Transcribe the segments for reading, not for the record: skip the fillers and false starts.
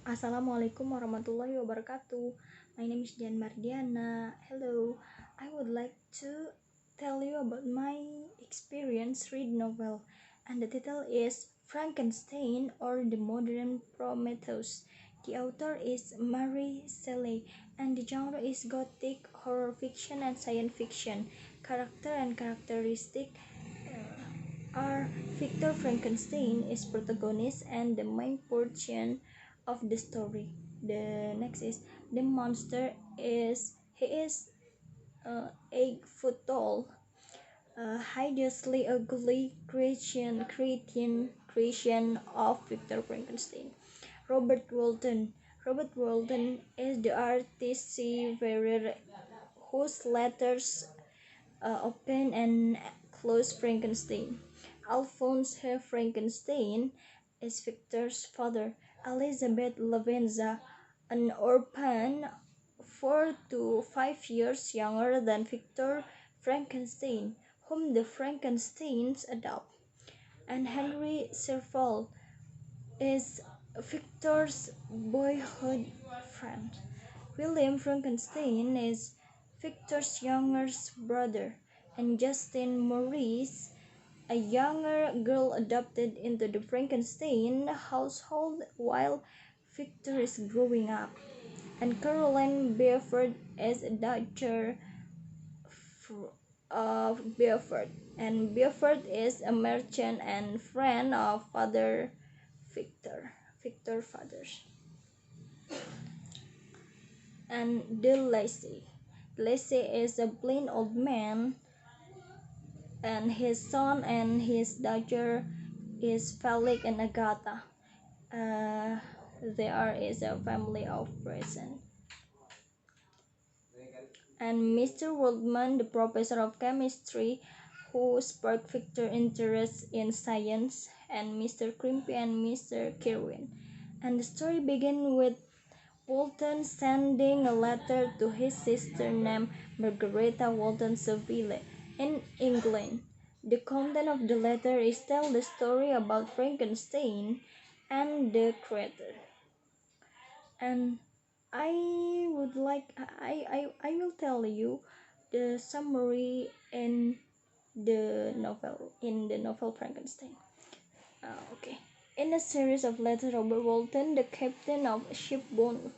Assalamualaikum warahmatullahi wabarakatuh. My name is Dian Mardiana. Hello. I would like to tell you about my experience read novel, and the title is Frankenstein or the Modern Prometheus. The author is Mary Shelley, and the genre is gothic, horror fiction, and science fiction. Character and characteristic are Victor Frankenstein is protagonist and the main portion of the story. The next is the monster is he is 8 foot tall, hideously ugly creation of Victor Frankenstein. Robert Walton. Robert Walton is the artist whose letters open and close Frankenstein. Alphonse Frankenstein is Victor's father. Elizabeth Lavenza, an orphan 4 to 5 years younger than Victor Frankenstein, whom the Frankensteins adopt. And Henry Serval is Victor's boyhood friend. William Frankenstein is Victor's younger brother, and Justine Maurice, a younger girl adopted into the Frankenstein household while Victor is growing up. And Caroline Beaufort is a daughter of Beaufort, and Beaufort is a merchant and friend of Father Victor fathers. And De Lacy. Lacy is a blind old man, and his son and his daughter is Felix and Agatha. There is a family of prison. And Mr. Waldman, the professor of chemistry, who sparked Victor's interest in science, and Mr. Crimpy and Mr. Kirwin. And the story begins with Walton sending a letter to his sister named Margareta Walton Saville in England. The content of the letter is tell the story about Frankenstein and the creator. And I will tell you the summary in the novel Frankenstein. Okay. In a series of letters, Robert Walton, the captain of a ship bound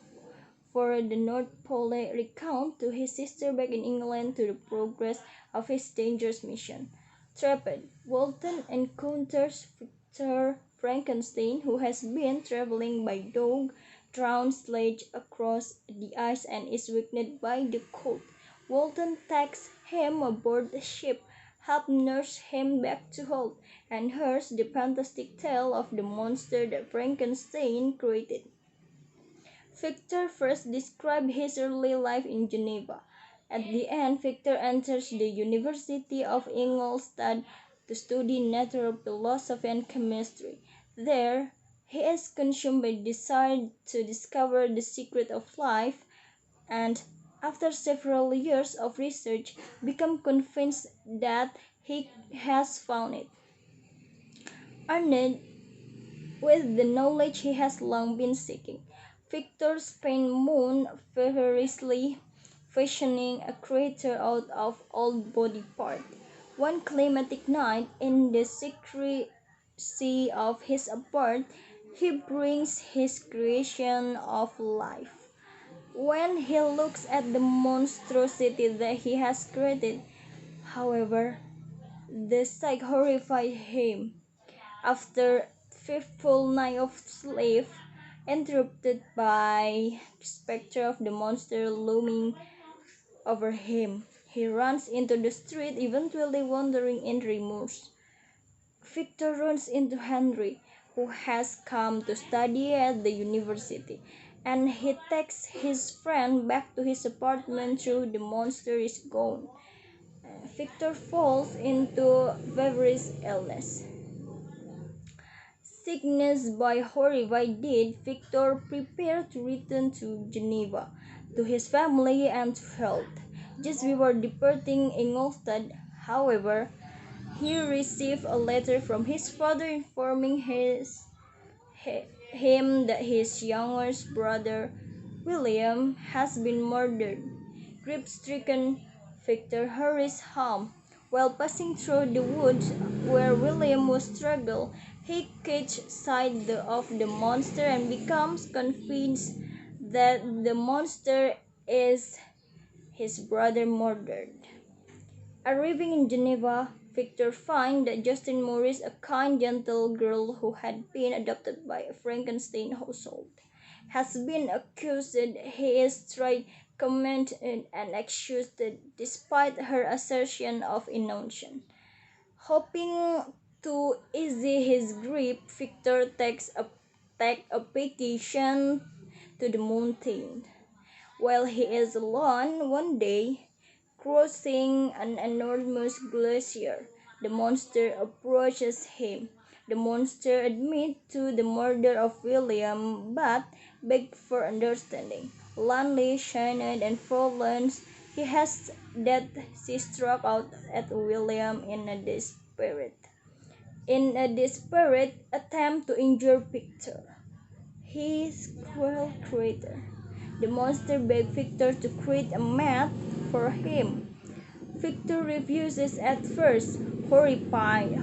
for the North Pole, recounts to his sister back in England to the progress of his dangerous mission. Trapped, Walton encounters Victor Frankenstein, who has been traveling by dog-drawn sledge across the ice and is weakened by the cold. Walton takes him aboard the ship, helps nurse him back to health, and hears the fantastic tale of the monster that Frankenstein created. Victor first described his early life in Geneva. At the end, Victor enters the University of Ingolstadt to study natural philosophy and chemistry. There, he is consumed by desire to discover the secret of life, and after several years of research, becomes convinced that he has found it. Armed with the knowledge he has long been seeking, Victor spent months feverishly fashioning a creature out of old body parts. One climatic night, in the secrecy of his apartment, he brings his creation of life. When he looks at the monstrosity that he has created, however, the sight horrifies him. After fifth night of sleep, interrupted by the spectre of the monster looming over him, he runs into the street, eventually wandering in remorse. Victor runs into Henry, who has come to study at the university, and he takes his friend back to his apartment through the monster is gone. Victor falls into feverish illness. Sickness by horrified death, Victor prepared to return to Geneva, to his family and to health. Just before departing Ingolstadt, however, he received a letter from his father informing him that his youngest brother, William, has been murdered. Grief-stricken, Victor hurries home. While passing through the woods where William was struggled, he catches sight of the monster and becomes convinced that the monster is his brother murdered. Arriving in Geneva, Victor finds that Justine Maurice, a kind, gentle girl who had been adopted by a Frankenstein household, has been accused. He is tried, commended, and accused despite her assertion of innocence. Hoping to ease his grief, Victor takes a vacation to the mountain. While he is alone one day, crossing an enormous glacier, the monster approaches him. The monster admits to the murder of William, but begs for understanding. Lonely, shamed, and forlorn, he has that she struck out at William in a desperate attempt to injure Victor. His cruel creator. The monster begs Victor to create a mat for him. Victor refuses at first, horrified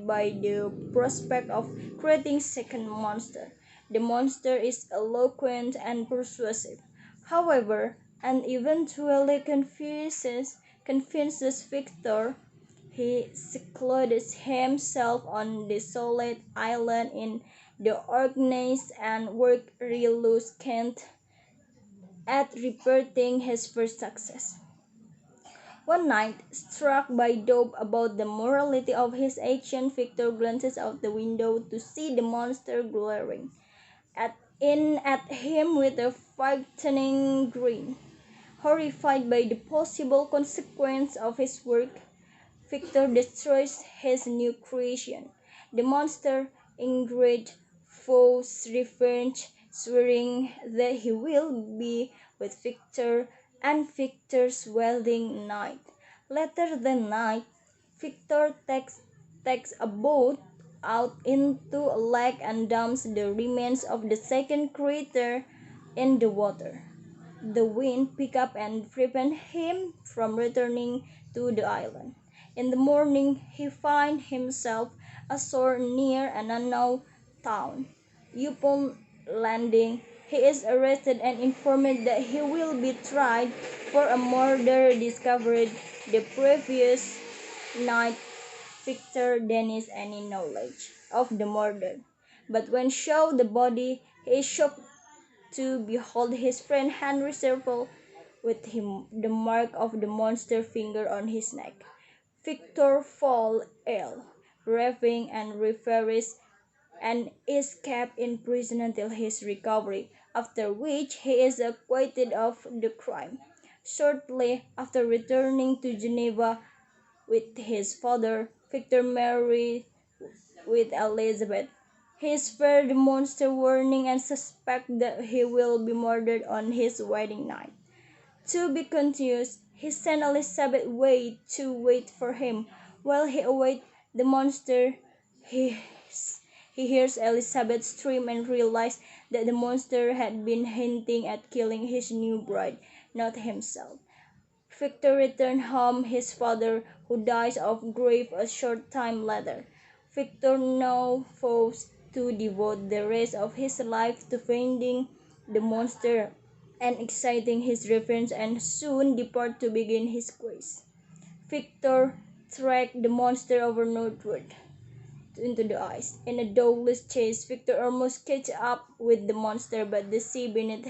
by the prospect of creating second monster. The monster is eloquent and persuasive, however, and eventually convinces Victor. He secludes himself on the desolate island in the Orkneys and works reluctant at repeating his first success. One night, struck by doubt about the morality of his action, Victor glances out the window to see the monster glaring at him with a frightening grin. Horrified by the possible consequence of his work, Victor destroys his new creation. The monster, enraged, vows revenge, swearing that he will be with Victor and Victor's wedding night. Later that night, Victor takes a boat out into a lake and dumps the remains of the second creature in the water. The wind picks up and prevents him from returning to the island. In the morning, he finds himself ashore near an unknown town. Upon landing, he is arrested and informed that he will be tried for a murder discovered the previous night. Victor denies any knowledge of the murder, but when shown the body, he is shocked to behold his friend Henry Serval with him the mark of the monster finger on his neck. Victor falls ill, raving and reveries, and is kept in prison until his recovery, after which he is acquitted of the crime. Shortly after returning to Geneva with his father, Victor married with Elizabeth. He spared the monster warning and suspects that he will be murdered on his wedding night. To be continued, he sent Elizabeth away to wait for him. While he awaits the monster, he, he hears Elizabeth scream and realizes that the monster had been hinting at killing his new bride, not himself. Victor returns home his father, who dies of grief a short time later. Victor now vows to devote the rest of his life to finding the monster and exciting his revenge and soon depart to begin his quest. Victor tracks the monster over northward into the ice. In a dogless chase, Victor almost catches up with the monster, but the sea beneath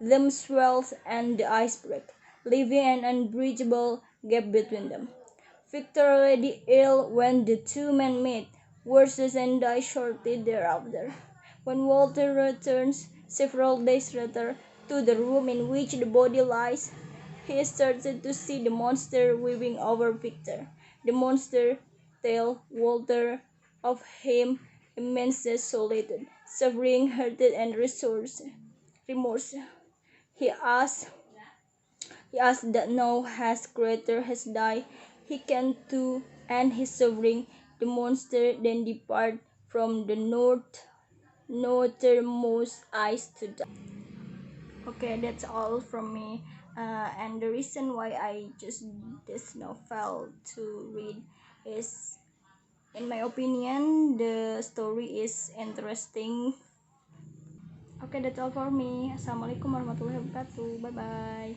them swells and the ice breaks, leaving an unbridgeable gap between them. Victor already ill when the two men meet, worsens and dies shortly thereafter. When Walter returns several days later to the room in which the body lies, he is startled to see the monster weaving over Victor. The monster tells Walter of him immense solitude, suffering, hurt, and remorse. He asks that now his creator has died, he can too end his suffering. The monster then depart from the north no thermos ice to die. Okay, that's all from me. And the reason why I choose this novel to read is, in my opinion, the story is interesting. Okay, that's all for me. Assalamualaikum warahmatullahi wabarakatuh. Bye bye.